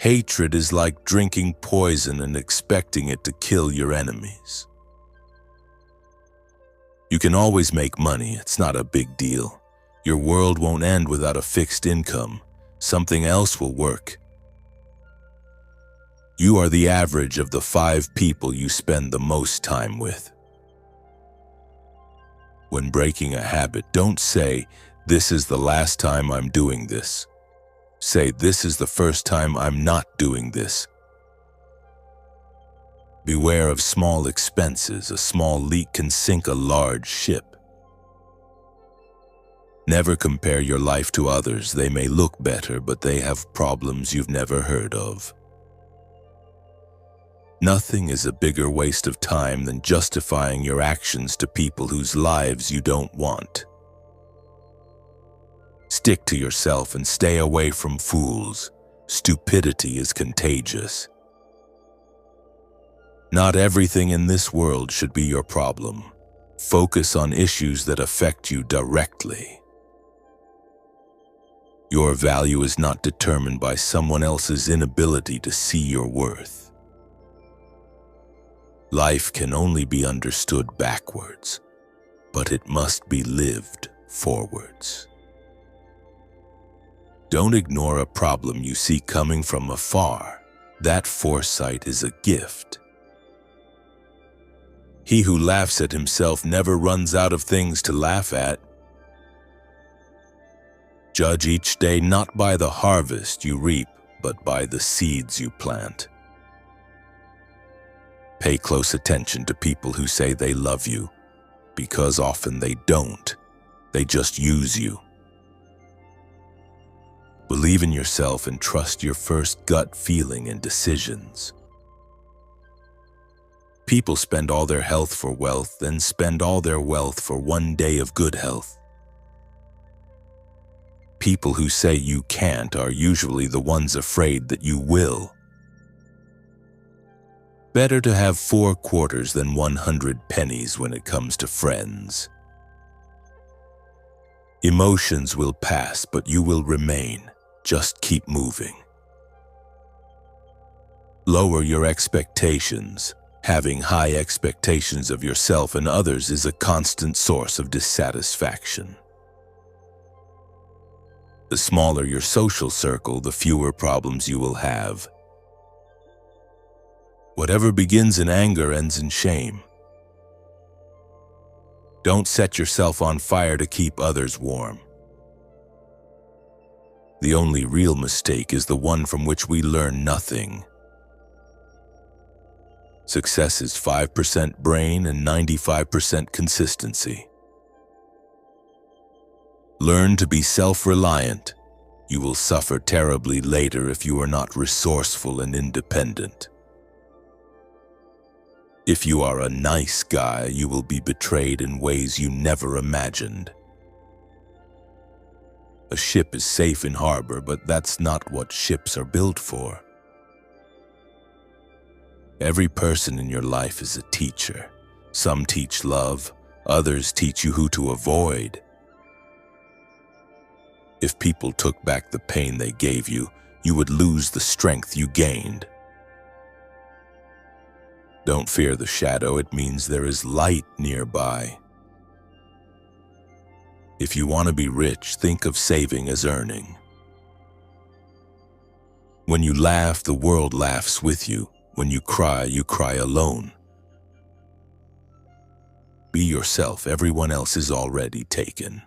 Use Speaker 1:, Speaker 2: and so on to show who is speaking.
Speaker 1: Hatred is like drinking poison and expecting it to kill your enemies. You can always make money, it's not a big deal. Your world won't end without a fixed income. Something else will work. You are the average of the 5 people you spend the most time with. When breaking a habit, don't say, "This is the last time I'm doing this." Say, "This is the first time I'm not doing this." Beware of small expenses. A small leak can sink a large ship. Never compare your life to others. They may look better, but they have problems you've never heard of. Nothing is a bigger waste of time than justifying your actions to people whose lives you don't want. Stick to yourself and stay away from fools. Stupidity is contagious. Not everything in this world should be your problem. Focus on issues that affect you directly. Your value is not determined by someone else's inability to see your worth. Life can only be understood backwards, but it must be lived forwards. Don't ignore a problem you see coming from afar. That foresight is a gift. He who laughs at himself never runs out of things to laugh at. Judge each day not by the harvest you reap, but by the seeds you plant. Pay close attention to people who say they love you, because often they don't. They just use you. Believe in yourself and trust your first gut feeling and decisions. People spend all their health for wealth, then spend all their wealth for one day of good health. People who say you can't are usually the ones afraid that you will. Better to have 4 quarters than 100 pennies when it comes to friends. Emotions will pass, but you will remain. Just keep moving. Lower your expectations. Having high expectations of yourself and others is a constant source of dissatisfaction. The smaller your social circle, the fewer problems you will have. Whatever begins in anger ends in shame. Don't set yourself on fire to keep others warm. The only real mistake is the one from which we learn nothing. Success is 5% brain and 95% consistency. Learn to be self-reliant. You will suffer terribly later if you are not resourceful and independent. If you are a nice guy, you will be betrayed in ways you never imagined. A ship is safe in harbor, but that's not what ships are built for. Every person in your life is a teacher. Some teach love, others teach you who to avoid. If people took back the pain they gave you, you would lose the strength you gained. Don't fear the shadow, it means there is light nearby. If you want to be rich, think of saving as earning. When you laugh, the world laughs with you. When you cry alone. Be yourself, everyone else is already taken.